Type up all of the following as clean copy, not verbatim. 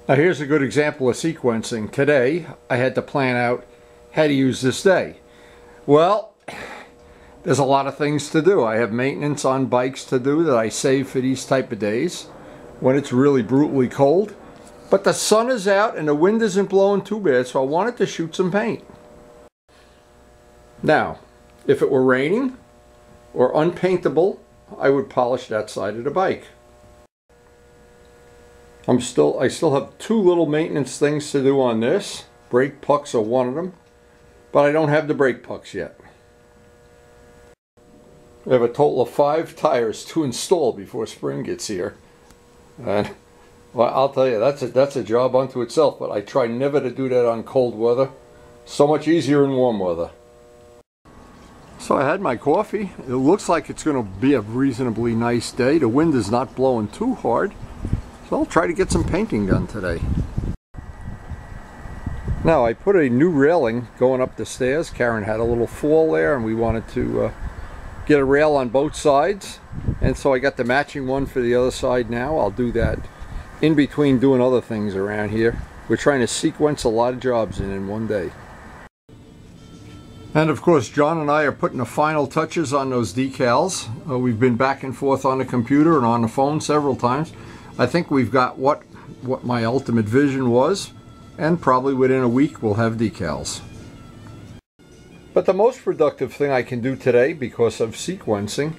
Now here's a good example of sequencing. Today I had to plan out how to use this day. Well, there's a lot of things to do. I have maintenance on bikes to do that I save for these type of days when it's really brutally cold. But the sun is out and the wind isn't blowing too bad, so I wanted to shoot some paint. Now, if it were raining or unpaintable, I would polish that side of the bike. I still have two little maintenance things to do on this. Brake pucks are one of them, but I don't have the brake pucks yet. I have a total of 5 tires to install before spring gets here. And well, I'll tell you, that's a job unto itself, but I try never to do that on cold weather. So much easier in warm weather. So I had my coffee. It looks like it's going to be a reasonably nice day. The wind is not blowing too hard. So I'll try to get some painting done today. Now I put a new railing going up the stairs. Karen had a little fall there and we wanted to get a rail on both sides. And so I got the matching one for the other side now. I'll do that in between doing other things around here. We're trying to sequence a lot of jobs in one day. And of course John and I are putting the final touches on those decals. We've been back and forth on the computer and on the phone several times. I think we've got what my ultimate vision was, and probably within a week we'll have decals. But the most productive thing I can do today, because of sequencing,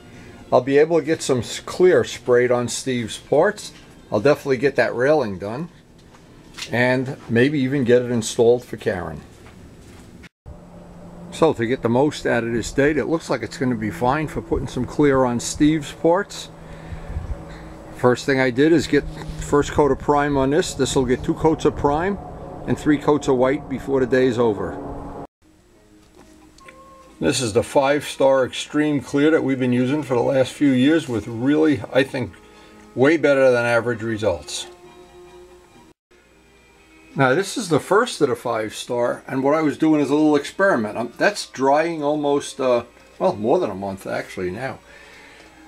I'll be able to get some clear sprayed on Steve's parts. I'll definitely get that railing done, and maybe even get it installed for Karen. So to get the most out of this date, it looks like it's going to be fine for putting some clear on Steve's parts. First thing I did is get first coat of prime on this. This will get 2 coats of prime and 3 coats of white before the day is over. This is the 5-star extreme clear that we've been using for the last few years with really, I think, way better than average results. Now this is the first of the 5-star, and what I was doing is a little experiment. That's drying almost, well, more than a month actually now.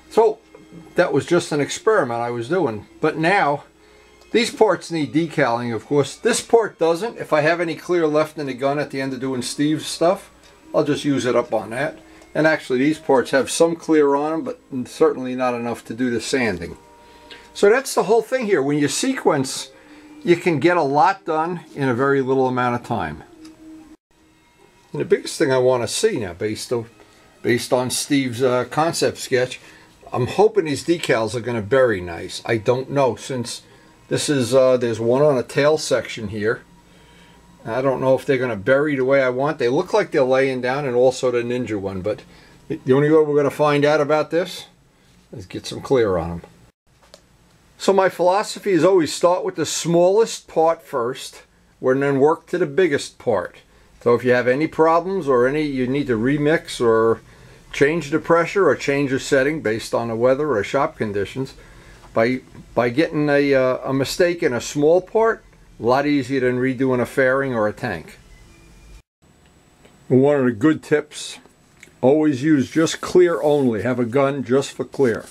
So that was just an experiment I was doing. But now, these parts need decaling, of course. This part doesn't. If I have any clear left in the gun at the end of doing Steve's stuff, I'll just use it up on that. And actually these parts have some clear on them, but certainly not enough to do the sanding. So that's the whole thing here. When you sequence, you can get a lot done in a very little amount of time. And the biggest thing I want to see now, based on Steve's concept sketch, I'm hoping these decals are going to bury nice. I don't know, since this is there's one on a tail section here. I don't know if they're going to bury the way I want. They look like they're laying down, and also the Ninja one, but the only way we're going to find out about this is get some clear on them. So my philosophy is always start with the smallest part first, and then work to the biggest part. So if you have any problems or you need to remix or change the pressure or change the setting based on the weather or shop conditions, by getting a mistake in a small part, a lot easier than redoing a fairing or a tank. And one of the good tips, always use just clear only. Have a gun just for clear.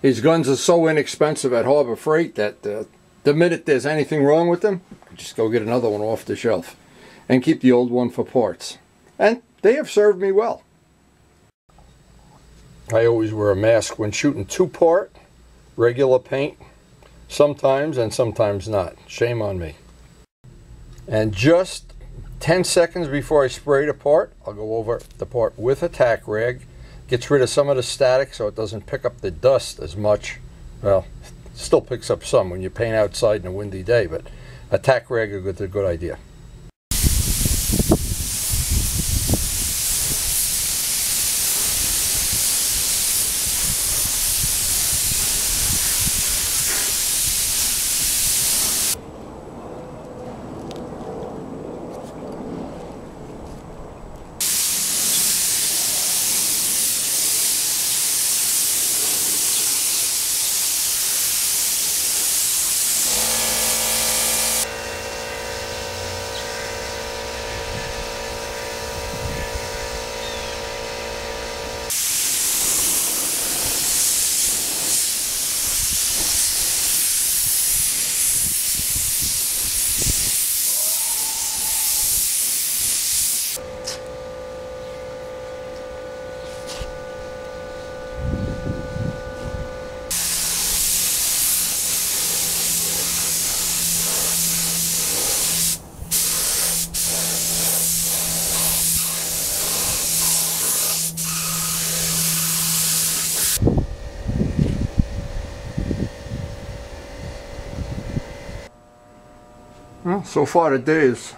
These guns are so inexpensive at Harbor Freight that the minute there's anything wrong with them, just go get another one off the shelf and keep the old one for parts. And they have served me well. I always wear a mask when shooting 2-part regular paint, sometimes and sometimes not. Shame on me. And just 10 seconds before I spray the part, I'll go over the part with a tack rag. Gets rid of some of the static so it doesn't pick up the dust as much. Well, it still picks up some when you paint outside in a windy day, but a tack rag is a good idea. So far the day is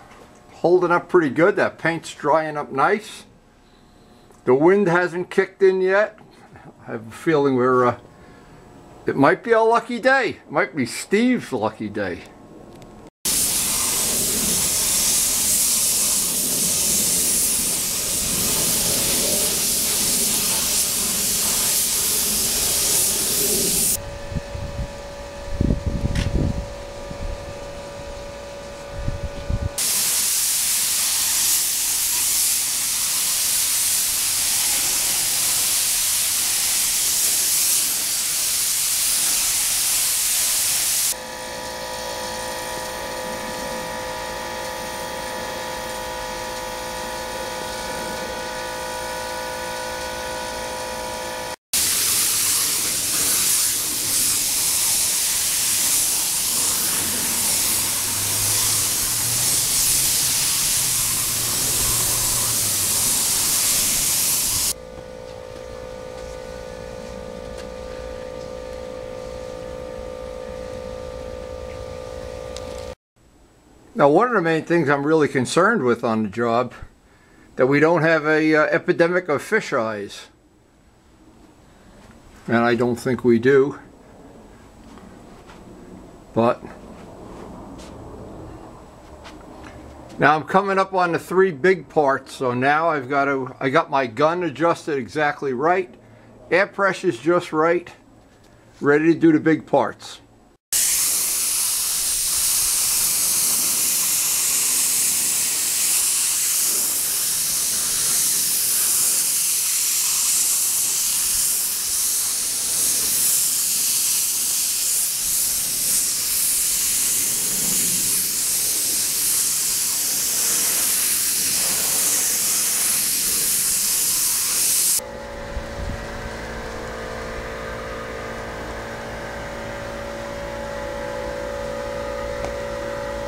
holding up pretty good. That paint's drying up nice. The wind hasn't kicked in yet. I have a feeling it might be a lucky day. It might be Steve's lucky day. Now, one of the main things I'm really concerned with on the job, that we don't have a epidemic of fish eyes. And I don't think we do. But now I'm coming up on the 3 big parts, so now I got my gun adjusted exactly right. Air pressure's just right. Ready to do the big parts.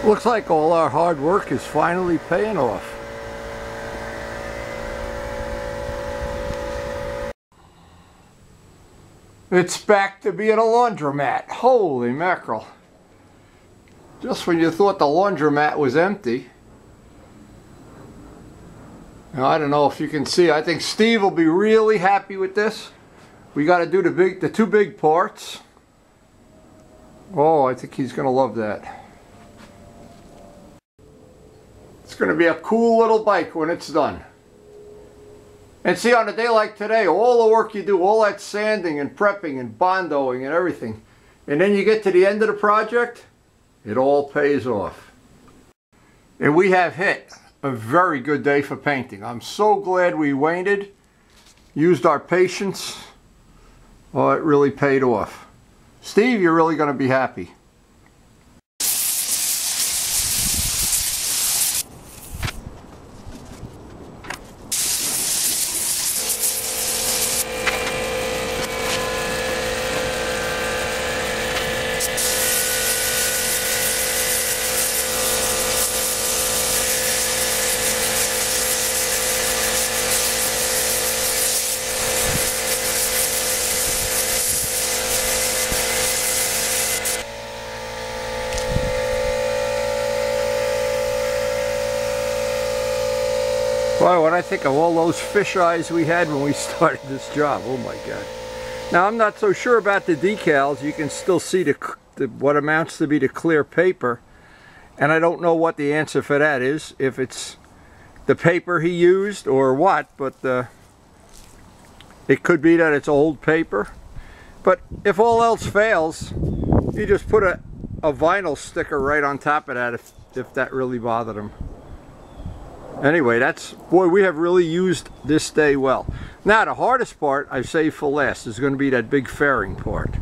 Looks like all our hard work is finally paying off. It's back to being a laundromat. Holy mackerel. Just when you thought the laundromat was empty. Now, I don't know if you can see. I think Steve will be really happy with this. We got to do the 2 big parts. Oh, I think he's going to love that. It's going to be a cool little bike when it's done. And see, on a day like today, all the work you do, all that sanding and prepping and bondoing and everything, and then you get to the end of the project, it all pays off. And we have hit a very good day for painting. I'm so glad we waited, used our patience. Oh, it really paid off. Steve, you're really going to be happy. Boy, when I think of all those fish eyes we had when we started this job, oh my God. Now, I'm not so sure about the decals. You can still see what amounts to be the clear paper. And I don't know what the answer for that is, if it's the paper he used or what, but it could be that it's old paper. But if all else fails, you just put a vinyl sticker right on top of that if that really bothered him. Anyway, boy, we have really used this day well. Now, the hardest part I've saved for last is going to be that big fairing part.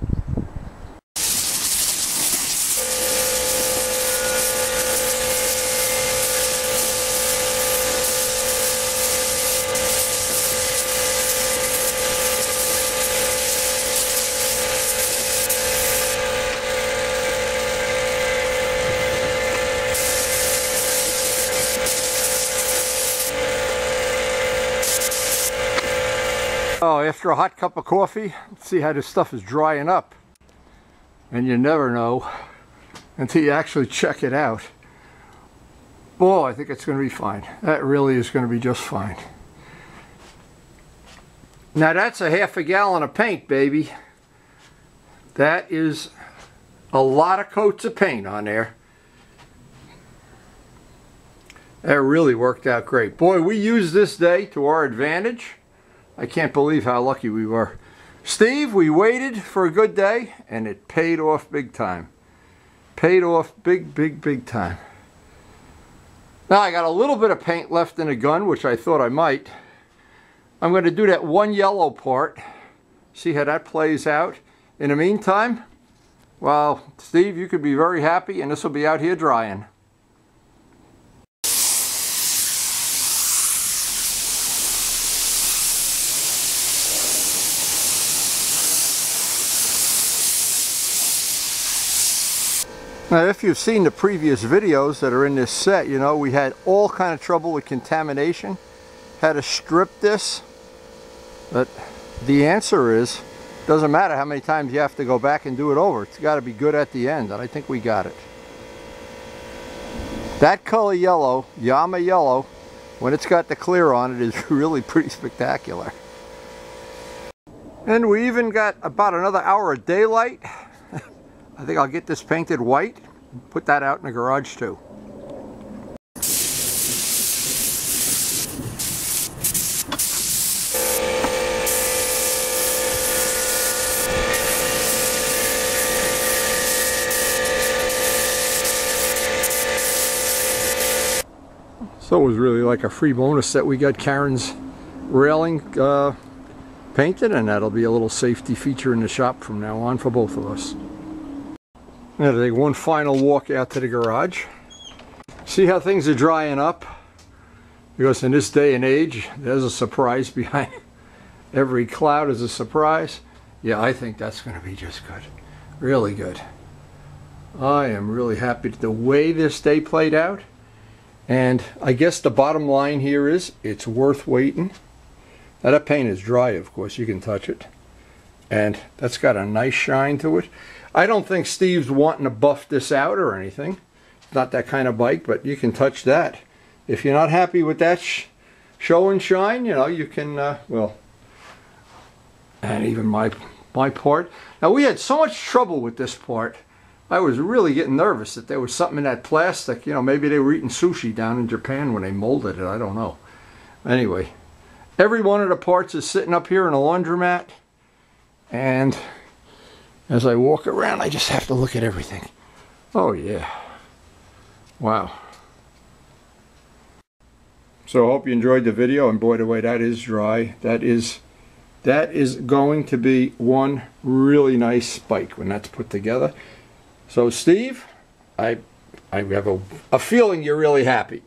Oh, after a hot cup of coffee, let's see how this stuff is drying up. And you never know until you actually check it out. Boy, I think it's going to be fine. That really is going to be just fine. Now that's a half a gallon of paint, baby. That is a lot of coats of paint on there. That really worked out great. Boy, we used this day to our advantage. I can't believe how lucky we were. Steve, we waited for a good day, and it paid off big time. Paid off big time. Now I got a little bit of paint left in the gun, which I thought I might. I'm going to do that one yellow part. See how that plays out. In the meantime, well, Steve, you could be very happy, and this will be out here drying. Now, if you've seen the previous videos that are in this set, you know we had all kind of trouble with contamination. Had to strip this. But the answer is, doesn't matter how many times you have to go back and do it over. It's got to be good at the end, and I think we got it. That color yellow, Yama yellow, when it's got the clear on it, is really pretty spectacular. And we even got about another hour of daylight. I think I'll get this painted white, put that out in the garage too. So it was really like a free bonus that we got Karen's railing painted, and that'll be a little safety feature in the shop from now on for both of us. I'm going to take one final walk out to the garage. See how things are drying up? Because in this day and age, there's a surprise behind every cloud is a surprise. Yeah, I think that's going to be just good. Really good. I am really happy with the way this day played out. And I guess the bottom line here is it's worth waiting. Now that paint is dry, of course, you can touch it. And that's got a nice shine to it. I don't think Steve's wanting to buff this out or anything. It's not that kind of bike, but you can touch that. If you're not happy with that show and shine, you know, you can, well, and even my part. Now we had so much trouble with this part. I was really getting nervous that there was something in that plastic. You know, maybe they were eating sushi down in Japan when they molded it. I don't know. Anyway, every one of the parts is sitting up here in a laundromat. And as I walk around, I just have to look at everything. Oh yeah. Wow. So I hope you enjoyed the video, and boy, the way that is dry. That is going to be one really nice bike when that's put together. So Steve, I have a feeling you're really happy.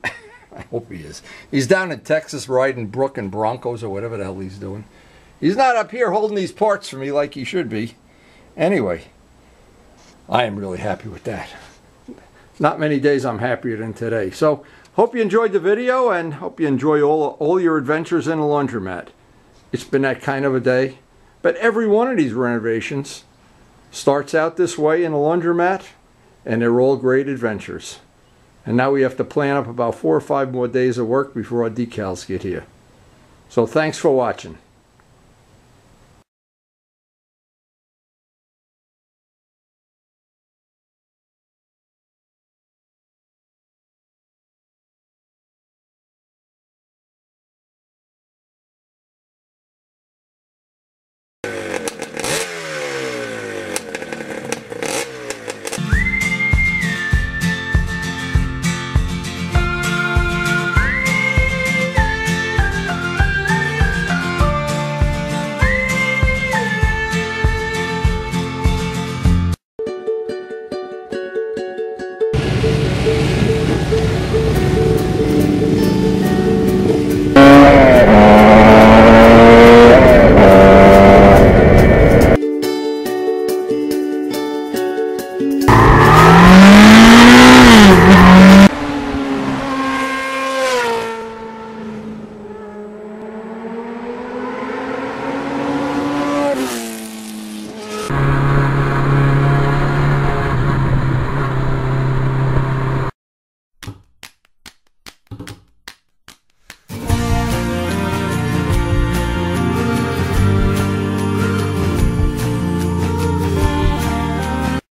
I hope he is. He's down in Texas riding Brook and Broncos or whatever the hell he's doing. He's not up here holding these parts for me like he should be. Anyway, I am really happy with that. Not many days I'm happier than today. So, hope you enjoyed the video, and hope you enjoy all your adventures in a laundromat. It's been that kind of a day. But every one of these renovations starts out this way in a laundromat, and they're all great adventures. And now we have to plan up about 4 or 5 more days of work before our decals get here. So thanks for watching.